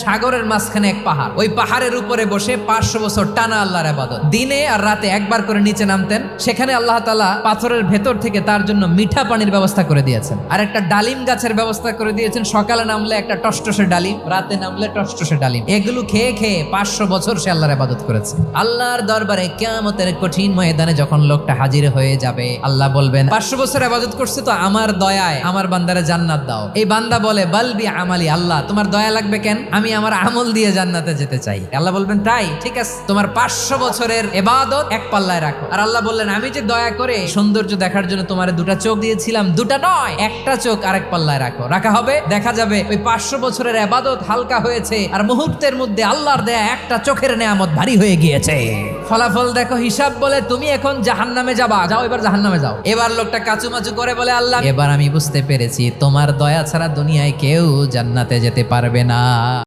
সাগরের মাঝখানে এক পাহাড়, ওই পাহাড়ের উপরে বসে 500 বছর টানা আল্লাহর ইবাদত। দিনে আর রাতে একবার করে নিচে নামতেন। সেখানে আল্লাহ তাআলা পাথরের ভেতর থেকে তার জন্য মিঠা পানির ব্যবস্থা করে দিয়েছেন, আর একটা ডালিম গাছের ব্যবস্থা করে দিয়েছেন। সকালে নামলে একটা টসটসে ডালিম, রাতে নামলে টসটসে ডালিম। এগুলো খেয়ে খেয়ে 500 বছর সে আল্লাহর ইবাদত করেছে। আল্লাহর দরবারে কিয়ামতের কঠিন ময়দানে যখন লোকটা হাজির হয়ে যাবে, আল্লাহ বলবেন 500 বছর ইবাদত করছে তো আমার দয়ায় আমার বান্দারে জান্নাত দাও। এই বান্দা বলে বালবি আমালি, আল্লাহ তোমার দয়া লাগবে কেন? আমি আমার আমল দিয়ে জান্নাতে যেতে চাই। আল্লাহ বলবেন তাই ঠিক আছে, তোমার 500 বছরের ইবাদত এক পাল্লায় রাখো। আর আল্লাহ বললেন আমি যে দয়া করে সৌন্দর্য দেখার জন্য তোমার দুটা চোখ দিয়েছিলাম, দুটা নয় একটা চোখ আরেক পাল্লায় রাখো। রাখা হবে, দেখা যাবে ওই 500 বছরের ইবাদত হালকা হয়েছে, আর মুহূর্তের মধ্যে আল্লাহর দেয়া একটা চোখের নেয়ামত ভারী হয়ে গিয়েছে। ফলাফল দেখো, হিসাব বলে তুমি এখন জাহান্নামে যাবা, যাও এবার জাহান্নামে যাও। এবার লোকটা কাচুমাচু করে বলে আল্লাহ এবার আমি বুঝতে পেরেছি তোমার দয়া ছাড়া দুনিয়ায় কেউ জান্নাতে যেতে পারবে না।